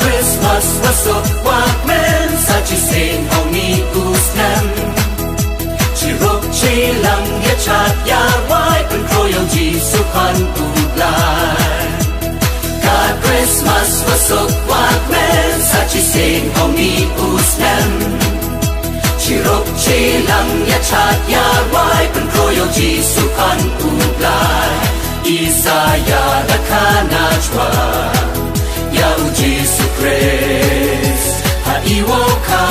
Christmas wasok wakmen sa chising honi usnem Chirok chilang ya chat ya wai pen kroyong Jisu kan ublay God Christmas wasok wakmen sa chising honi usnem Chirok chilang ya chat ya wai pen kroyong Jisu kan ublay Isaya dakana chwa Yau Jesu Christ haiwoka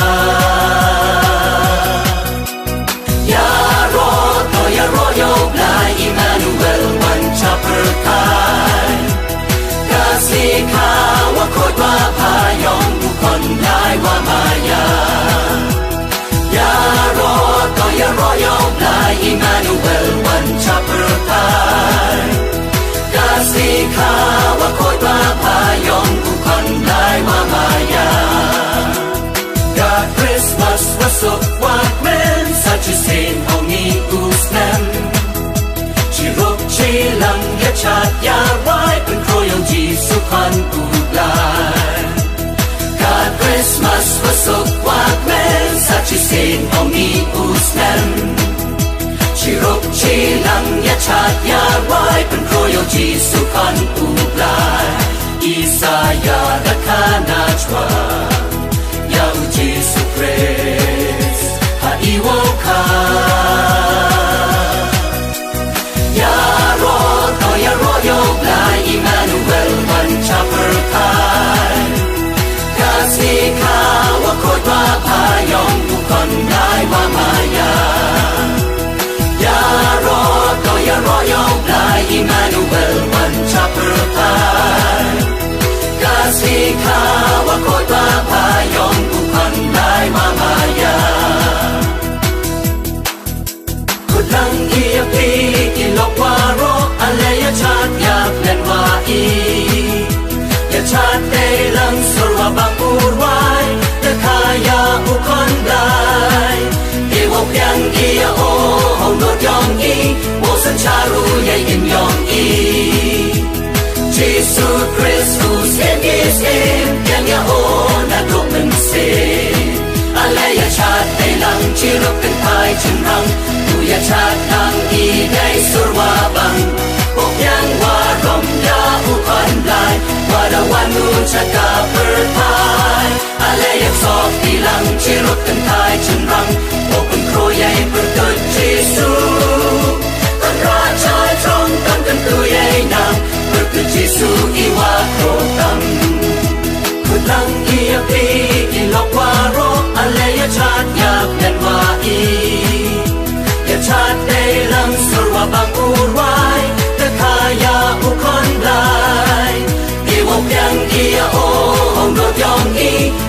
Ya royo blai Emmanuel wan chapter kai Kasih kawa kot wa payong bukan blai wa maya Ya royo blai Emmanuel wan chapter kai Kasih kawa kot wa payong bukan blai wa maya God Christmas wasok wakmen sa chisin hongi usnem Chirok chilang ya chat ya wai pen kroyong Jisu kan ublay God Christmas wasok wakmen sa chisin hongi usnem Chirok chilang ya chat ya wai pen kroyong Jisu kan ublay Isaya dakana chwa Yau Jesu Christ haiwoka Ya royo blai Emmanuel wan chapter kai Kasih kawa kot wa payong bukan blai wa maya Ya royo blai Emmanuel wan chapter kai Kasih kawa kot wa payong bukan blai wa maya Kutlang iya ilok waro alaya chat ya plen wa Ya chat lang surwa bang urwai Dekaya ukon blai Iwok yang iya hong not yong Wosan charu yay in yong Jesu Christus him yang ya na dokumen sin Alaya chat lang chirok den pai chen rang Ya chat nang day surwa bang yang warom ya ukan blai Wadawan nun chaka pertai Alayak sok ilang chirok den pai chen rang Open kroyay bertut Jesu Kan rachai trong kan tuyay nang Bertut Jesu iwa krotam Kutlang iya ilok waro Alaya chat yak dan Ya chat lang surwa bang urwai Dekaya ukon blai Iwok yang iya hong not yong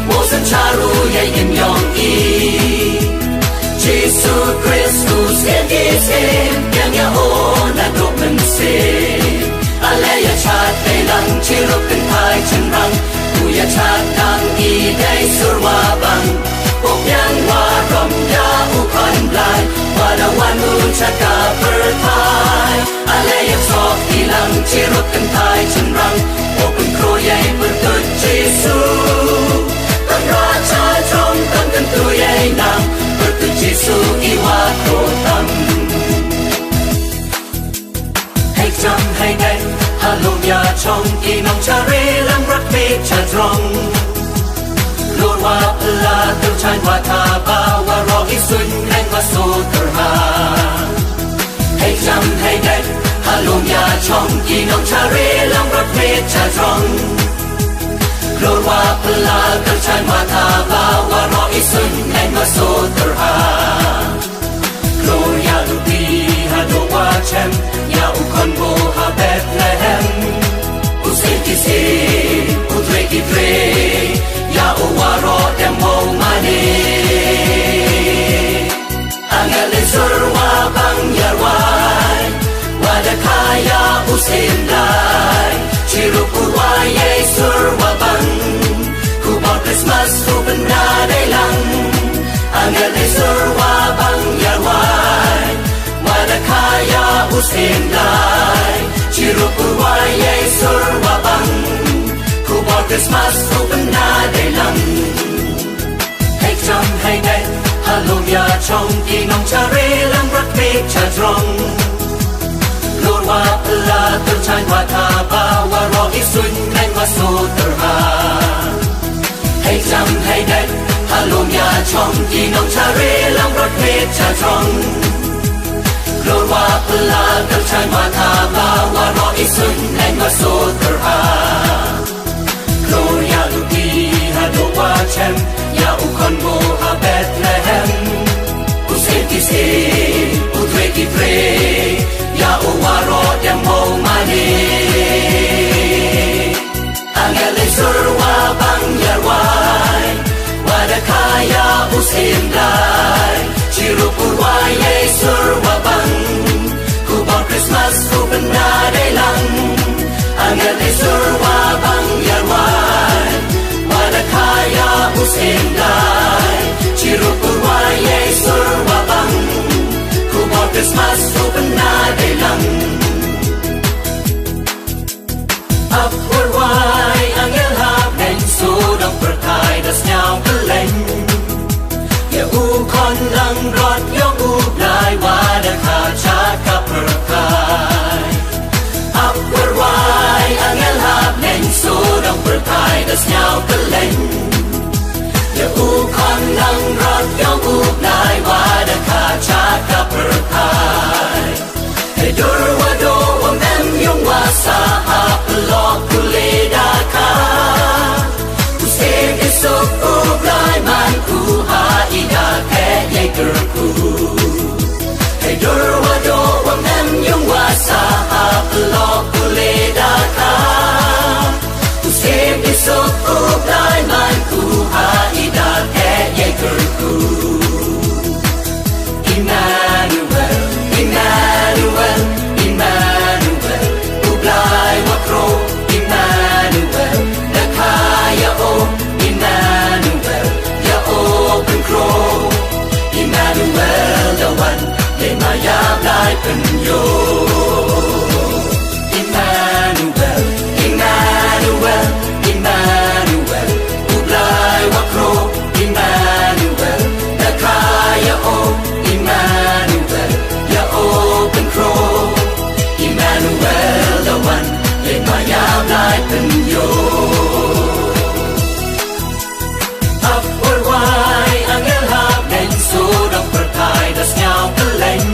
Wosan charu yay in yong Jesu Christus him yang ya na dokumen sin Alaya chat lang chirok den pai chen rang Ya chat nang day surwa bang yang warom ya ukan blai Wadawan nun chaka pertai Alayak sok ilang chirok den pai chen rang Open kroyay bertut Jesu Kan rachai trong kan tuyay nang Bertut Jesu iwa krotam Hay cham hay den halom ya trong inong chare lang rakme chadrong Lord wa la tu chan wa ta ba wa ro isun nang wa so terha Hey jam hey den halom ya chong inong chare lang rat me cha trong Lord wa la tu chan wa ta ba wa ro isun nang wa so terha Gloria lu bi ha do wa chem ya u kon bo ha Bethlehem Usen kisi utre kitre Ya uwaro demo mane Angale surwa bang yarwai Wadakaya usin lai Chirukuwa ye surwa bang Kubang Christmas ubenda day lang Angale surwa bang yarwai Wadakaya usin lai Chirukuwa ye surwa bang Kubang Christmas ubenda Hallelujah trong kỳ nông cha rê lâm rất mê cha trong Lord wa pala ter chan wa tha ba wa ro isun nen wa so ter ha Hay jam hay den Hallelujah trong kỳ nông cha rê lâm rất mê cha trong Lord wa pala ter chan wa tha ba wa ro isun nen wa so ter ha Gloria luti ha do wa chem ya u kon go ha Bethlehem u senti se u treki tre ya u waro dem mo mane angele sur wa bang ya wai wa da kaya u sem dai chiru pur wa ye sur wa bang ku bon Christmas ku benda de lang angele sur wa bang ya wai wa da kaya u sem dai chiru pur wa ye sur wa bang ku bon Christmas ku benda de lang upward wai angel hab nen so dong berkai das nyao keleng ya u kon lang rot yong u lai wa da kha cha ka berkai upward wai angel hab nen so dong berkai das nyao keleng ya u kon lang rot yong u lai wa da kha cha ka berkai hey dur wa do wa mem yong wa sa ap lo ku le da ka ku se ke so ku lai man ku ha I da ke ye gur ku hey dur wa do wa mem yong wa sa ap lo ku le da ka ku se ke so ku lai man ku ha I da ke ye gur ku Emmanuel Emmanuel Emmanuel ublai wakro Emmanuel nakaya o Emmanuel ya open crow Emmanuel the one le maya blai pen yo Emmanuel Emmanuel Emmanuel ublai wakro Emmanuel nakaya o Emmanuel ya open crow Emmanuel the one le maya blai pen yo upward wai angel hab nen so dong berkai das nyao keleng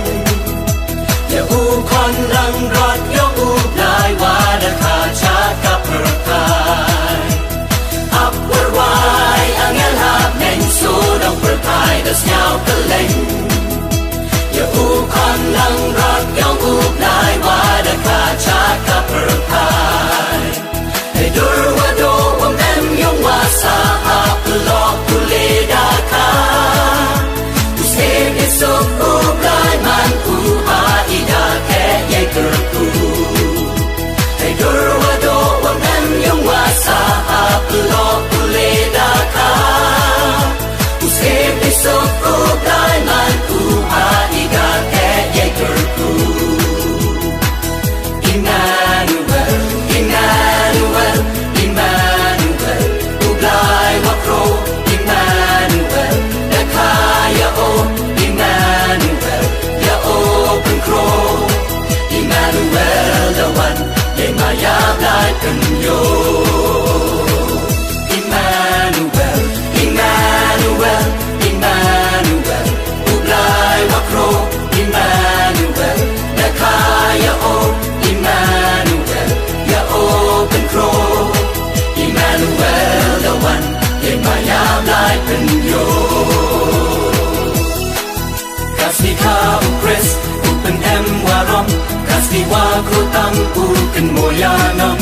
ya u kon lang rot yong u lai wa da kha cha ka berkai upward wai angel hab nen so dong berkai das nyao keleng ya u kon lang rot yong u lai wa da kha cha ka berkai hey dur wa do wa mem yong wa sa ap lo ku le da ka ku se ke so ku lai man ku ha I da ke ye gur ku hey dur wa do wa mem yong wa sa ap lo ku le da ka ku se ke so ku lai man ku ha I da ke ye gur ku Emmanuel Emmanuel Emmanuel ublai wakro Emmanuel nakaya o Emmanuel ya open crow Emmanuel the one le maya blai pen yo Emmanuel Emmanuel Emmanuel ublai wakro Emmanuel nakaya o Emmanuel ya open crow Emmanuel the one le maya blai pen yo kasni ka u Chris upen em warom kasni wa ko tam u ken moyanam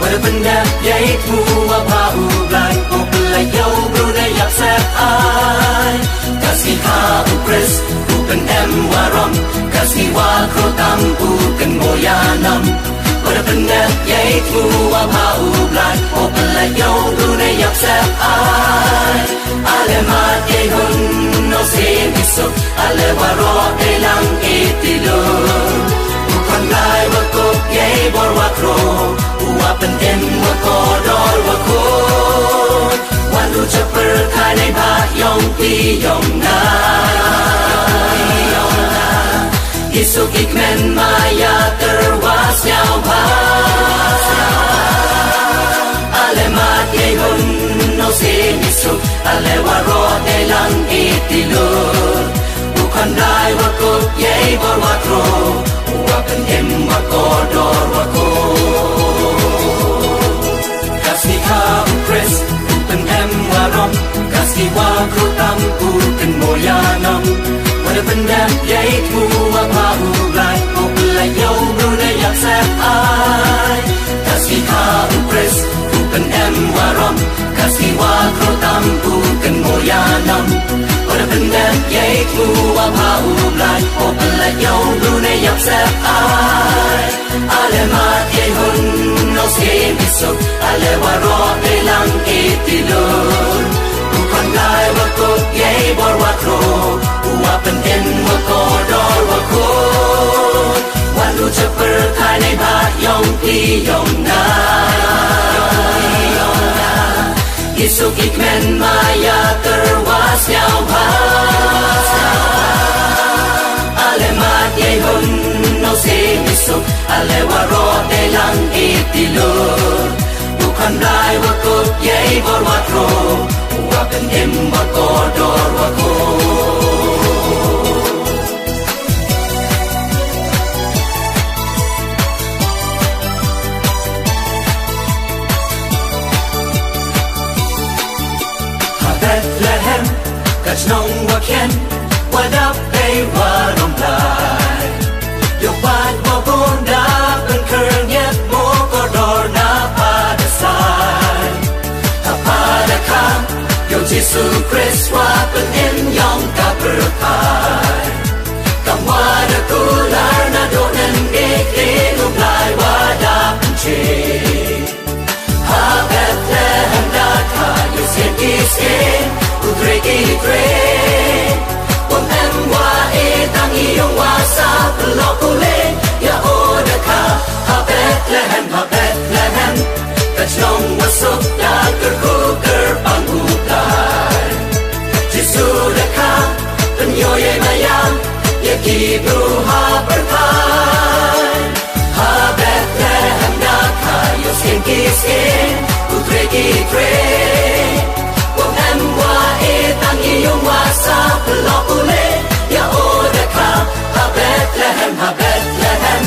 wala benda yai tu wa pa u blai ko plai yo bru ne yak sep ai kasni ka u Chris upen em warom kasni wa ko tam u ken moyanam wala benda yai tu wa pa u blai ko plai yo bru ne yak sep ai ale ma ye hun no se mi so ale wa ro de lang etilo u kon lai wa ko ye bor wa kro u wa pen em wa ko dol wa ko wan lu cha per kai nei ba yo yong pi yong na Isuk ikmen maya terwas nhau ba Ale mat ye hun no se isuk ale waro de lang itilur bukan dai wako ye bor wakro wakan em wako dor wako Kasih ka ukres upen em warom Kasih wakro tam upen moyanam Pada pendam yait mua pau lai Opelai yau brune yak sep ai Kasih ka ukres upen em warom Kasih wakro tam upen moyanam Pada pendam yait mua pau lai Opelai yau brune yak sep ai Ale mat ye hun no se bisok Ale waro elang itilur Bukan lai wakot ye bor wakro Uapen en wakodor wakot Walu ceper kanai ba yong pi yong na Isuk ikmen maya terwas nhau ba Ale mat ye hun no se misuk Ale waro de lang itilur Bukan lai wakot ye bor wakro Uapen em wakodor wakot Bethlehem, kach nong waken, wadap ay warong lai. Yopat mo bunda, penkernyat mo kodor na padasay. Hapada ka, yung Jesu Christ wapen in yung kaperkay. Kamwada kular na donen ikin ublay wadap enche. Ha Bethlehem daka, yung Iske, utreki tre Wam emwa etang iyong wasa Pelokule, ya odaka Ha Bethlehem, Kachnong wasok na kerkuker panghutlay Jesu daka, penyoye mayang Ya kibru ha berkay Ha Bethlehem daka, yung Iske, utreki tre Iyong wasa pelokule ya odaka ha Bethlehem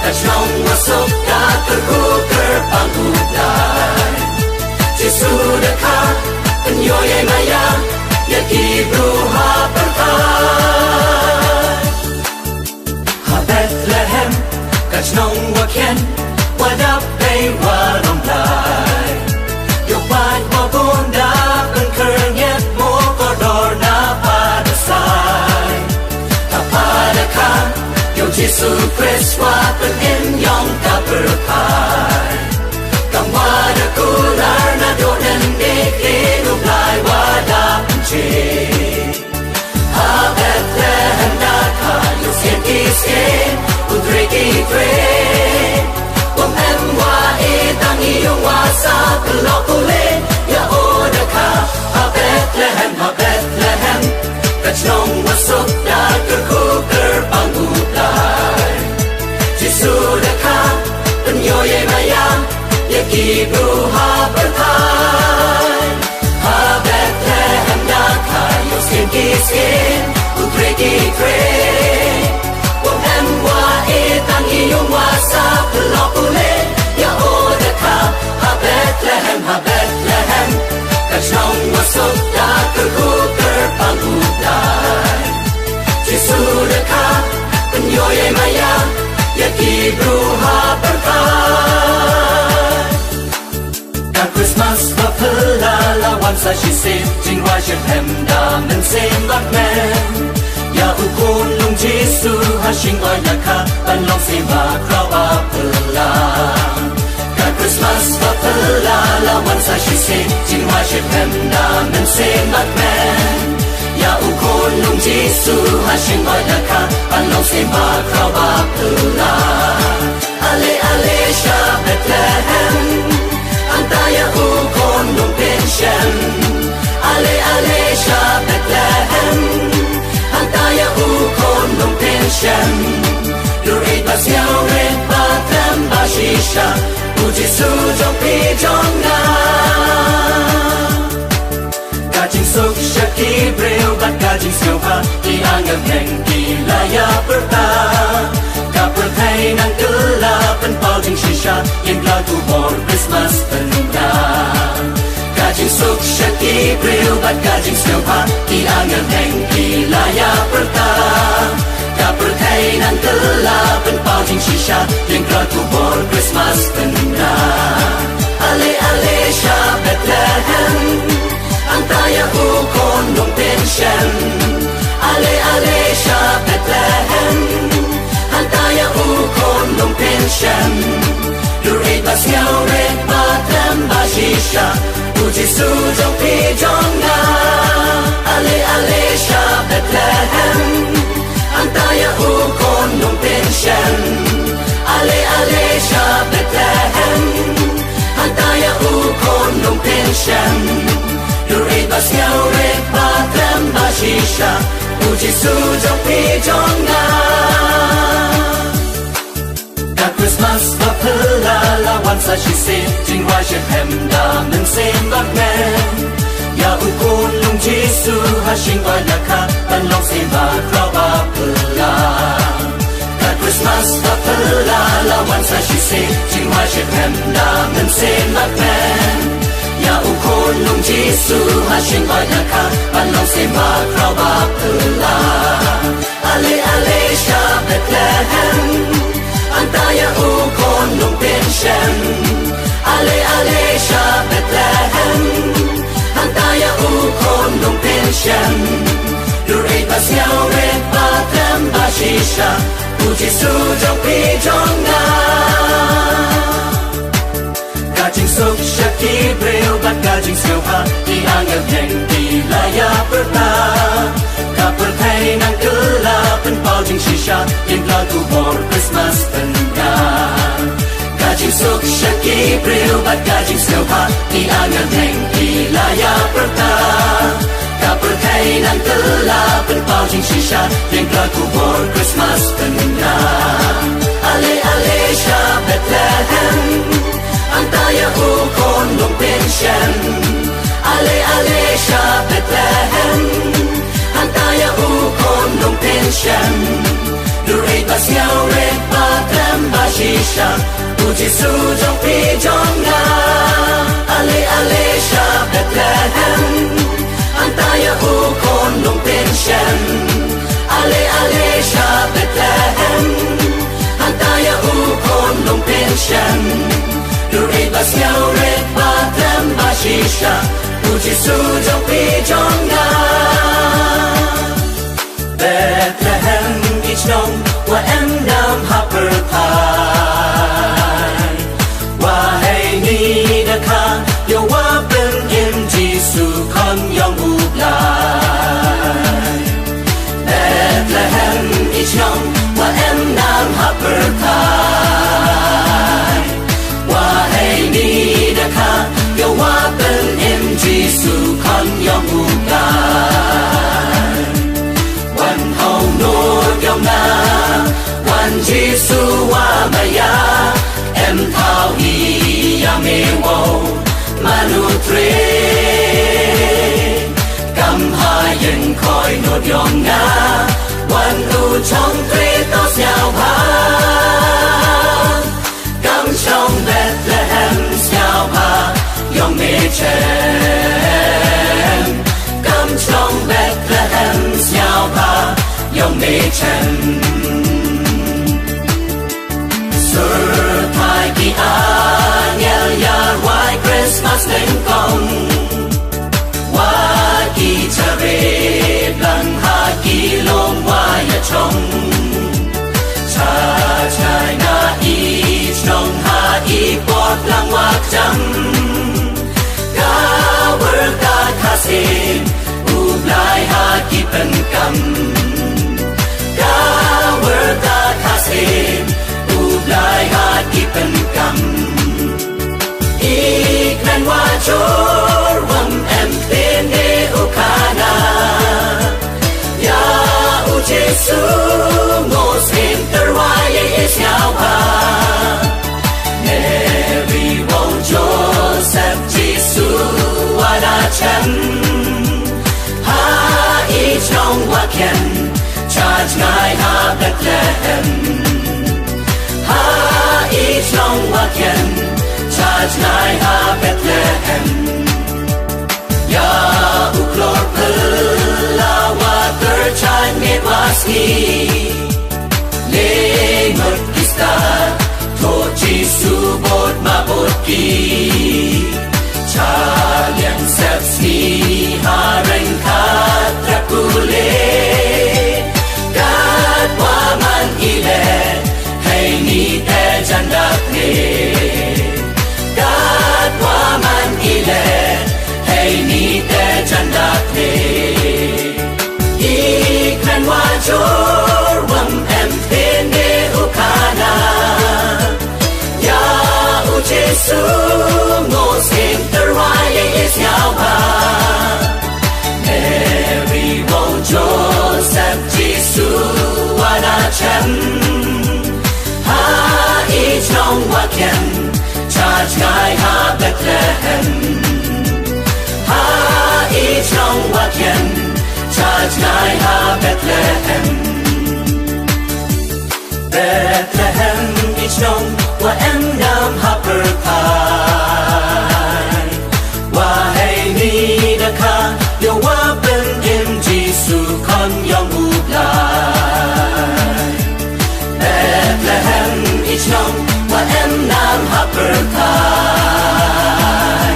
Kachnong wasok na kerkuker panghutlay Jesu daka penyoye maya ya kibru ha berkay Ha Bethlehem Kachnong waken wadap ay warong lai Yopat mo bunda penkernyat mo kodor na padasay Kapada ka yung Jesu Christ wapen in yung kaperkay Kamwada kular na donen ikin ublay wadap enche Ha Bethlehem daka yung Iske, utreki tre Wam emwa etang iyong wasa pelokule ya odaka Ha Bethlehem Kachnong wasok na kerkuker panghutlay Jesu daka penyoye maya ya kibru ha berkay Ha Bethlehem daka yung Iske, utreki tre Wam emwa etang iyong wasa pelokule ya odaka Ha Bethlehem Kachnong wasok na kerkuker panghutlay Jesu daka penyoye maya ya kibru ha berkay Ka Christmas papelalawan sa shisip Jingwa shephem damen sem lakmen Ya ukun lung Jesu hashing oyaka Banlong sema kraw apelang Ka Christmas papelalawan sa shisip Jingwa shephem damen sem lakmen Ya ukun lung Jesu hashing oyaka Banlong sema kraw apelang Ale ale sha Bethlehem Antaya ukun lung pensyen Ale ale sha pension Durit basiao red batam bashisha Ujisu jong pi jong na Kajing suk shaki breu bat kajing silva Di anggap heng di laya berta Kapur thay nang kela penpau jing shisha Yang lagu bor Christmas penunda Kajing suk shaki breu bat kajing silva Di anggap heng di laya berta Kapur thay nang kela penpau jing shisha Yang lagu bor Christmas penunda Ale ale sha Bethlehem Antaya ukon dong pension Ale ale sha Bethlehem Antaya ukon dong pension Durit basiao red batam bashisha Uji su jong pi jong na Ale ale sha Bethlehem Antaya ukon dong pension Ale ale sha Bethlehem Antaya ukon dong pension Durit basiao red batam bashisha Uji su jong pi jong na Ka Christmas va phla lawan sa shi se Jing wa she hem da men sem bak men Ya u kun lung Jesu ha shing wa ya ka ban long sem ba kra ba phla Ka Christmas va phla lawan sa shi se Jing wa she hem da men sem bak men Ya u kun lung Jesu ha shing wa ya ka ban long sem ba kra ba phla Ale ale sha Bethlehem Antaya ukon dong pension Ale ale sha Bethlehem Antaya ukon dong pension Durit basiao red batam bashisha Uji su jong pi jong na Kajing suk shaki breu bat kajing silva Di anggap heng di laya berta Kapur thay nang kela penpau jing shisha Yang lagu bor Christmas penda Kajing suk shaki breu bat kajing silva Di anggap heng di laya berta Kapur thay nang kela penpau jing shisha Yang lagu bor Christmas penda Ale ale sha Bethlehem Antaya ukon dong pension Ale ale sha Bethlehem Antaya ukon dong pension Durit basiao red batam bashisha Uji su jong pi jong na Ale ale sha Bethlehem Antaya ukon dong pension Ale ale sha Bethlehem Antaya ukon dong pension Durit basiao red batam bashisha Uji su jong pi jong na Bethlehem each nong wa em nam happer pai Wa hey ni da ka yo wa ben in Jesu kon yong u lai Bethlehem each nong wa em nam happer pai Wa hey ni da ka yo wa ben in Jesu kon yong u lai Wan hong no yong na Wan Jesu wa maya Em thao hi ya me wo Manu tre Kam ha yen koi no yong na Wan u chong tre to xiao ha Kam chong Bethlehem xiao ha Yong me chen Kam chong Bethlehem xiao ha Yong me chen Sir thai ki anyel ya wai Christmas lên công Wa ki chare blang ha ki long wa ya chong Cha chai na i chong ha i pot lang wa cham Ka wer ka khasin u blai ha ki pen kam Ka wer ka khasin u blai ha ki pen kam Ik nan wa chor wam em tên de ukana Ya u Jesu ngô Yahwa Mary wo Joseph Giêsu wada chen ha I trong wa ken charge ngai ha Bethlehem ha I trong wa ken charge ngai ha Bethlehem ya uklor pela wa ter chan me wasni le ngot kista to Giêsu bot ma bot ki cha lian sep sni ha ren khat trapule kat wa man ile hey ni te janda pe kat wa man ile hey ni te janda pe I kan wa jor wam em pe ne ukana ya u Giêsu ngo sem terwai is Yahwa Mary wo Joseph Giêsu wada chen ha I trong wa ken charge ngai ha Bethlehem ha I trong wa ken charge ngai ha Bethlehem Bethlehem I trong wa em nam ha per pai wa hey ni da ka yo wa ben im Giêsu con yong u lai Bethlehem I trong wa em nam ha per pai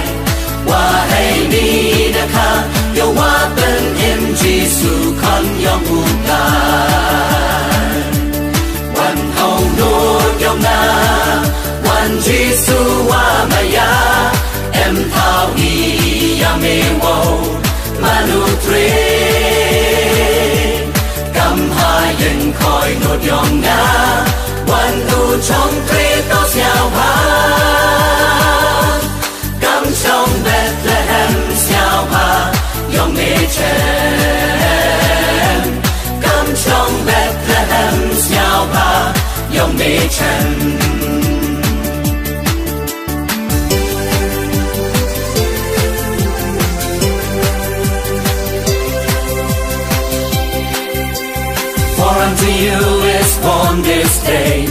wa hey ni da ka yo wa ben im Giêsu con yong u lai wan hong no yong na wan Giêsu wa maya em thao I ya me wo manu tre kam ha yen khoi no yong na wan du trong tre to xiao ha kam trong Bethlehem xiao ha yong me chen kam trong Bethlehem xiao ha yong me chen For unto you is born this day,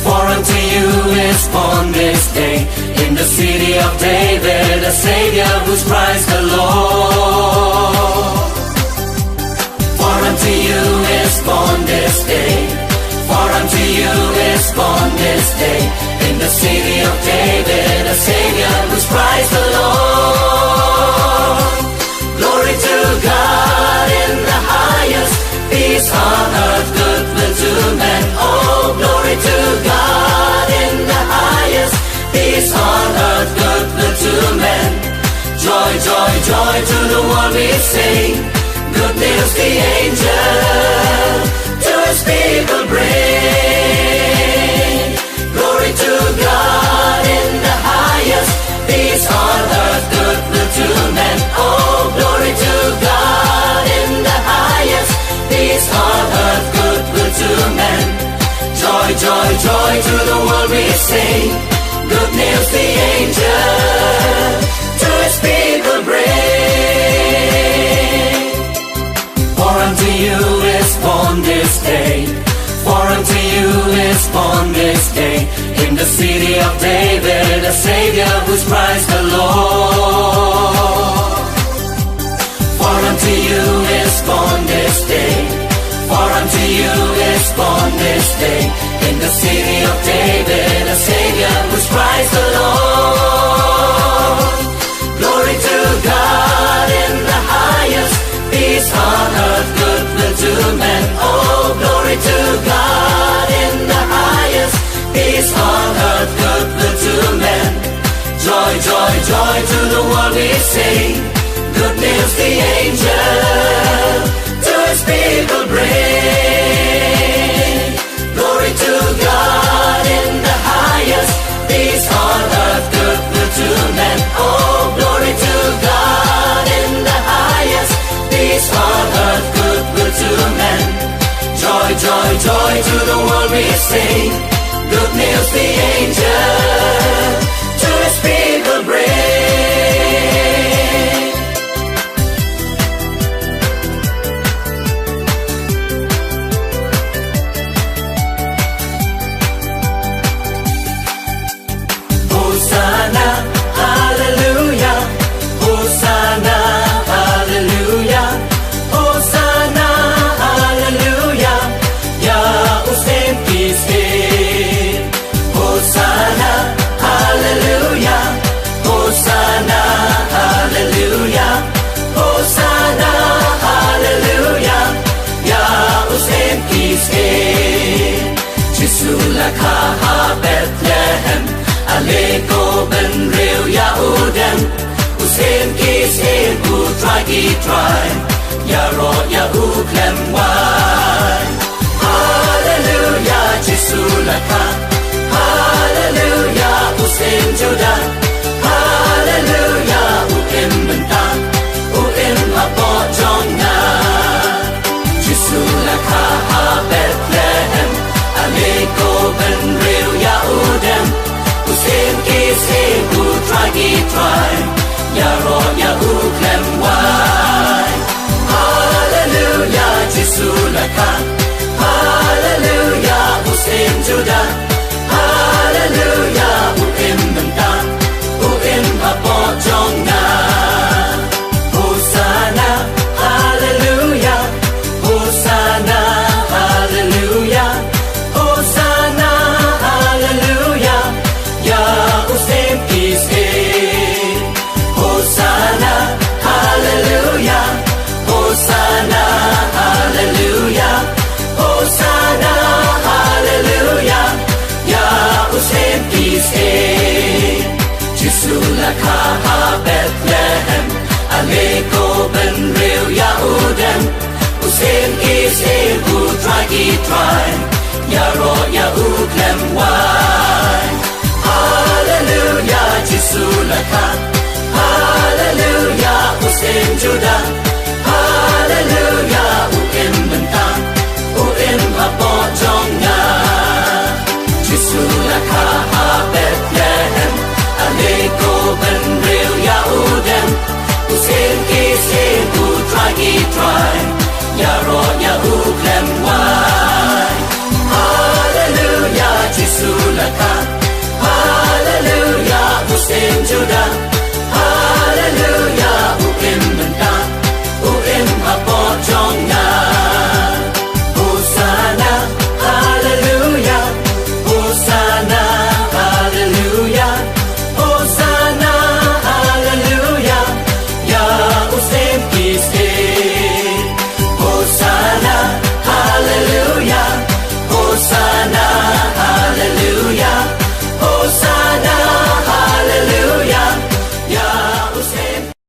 for unto you is born this day, in the city of David, a Savior who's Christ the Lord. For unto you is born this day, for unto you is born this day, in the city of David, a Savior who's Christ the Lord. Glory to God in the highest, peace on earth, goodwill to men. Oh, glory to God in the highest, peace on earth, goodwill to men. Joy, joy, joy to the world we sing. Good news the angel to his people bring. Glory to God in the highest, peace on earth, goodwill to men. Oh, glory to God in the highest, peace on earth, goodwill to men. Joy, joy, joy to the world we sing. Good news the angel to his people bring. For unto you is born this day, for unto you is born this day, in the city of David, a Savior who's Christ the Lord. For unto you is born this day, for unto you is born this day, in the city of David, a Savior who's Christ the Lord. Glory to God in the highest, peace on earth, goodwill to men. Oh, glory to God in the highest, peace on earth, goodwill to men. Joy, joy, joy to the world we sing. Good news the angel to his people bring. Glory to God in the highest, peace on earth, goodwill to men. Oh, glory to God in the highest, peace on earth, goodwill to men. Joy, joy, joy to the world we sing. กีตรายอย่ารออย่าอูเคลมไว้ฮาเลลูยาเยซูละค่ะฮาเลลูยาอุเซนจูดาฮาเลลูยาอุเอ็มบันตาอุเอ็มมาปอจองนาเยซูละค่ะฮาเบธเลเฮมอาเลโกเป็นเรียวยาอูเดมอุเซนกีเซบูทรากีทรายอย่ารออย่าอูเคลมไว้ฮาเลลูยาเยซูละค่ะฮาเลลูยาอุเซนจูดาฮาเลลูยาอุเอ็มบันตาอุเอ็มมาปอจองนาโฮซานาฮาเลลูยาโฮซานาฮาเลลูยาโฮซานาฮาเลลูยายาอุเซนกีเซโฮซานาฮาเลลูยาโฮซานาฮาเลลูยาโฮซานาฮาเลลูยายาอุเซนกีเซเยซูละคาฮาเบธเลเฮมอาเลโกเป็นเรียวยาอูเดมอุเซนกีเซบูทรากีทรายอย่ารออย่าอูเคลมไว้ฮาเลลูยาเยซูละคาฮาเลลูยาอุเซนจูดา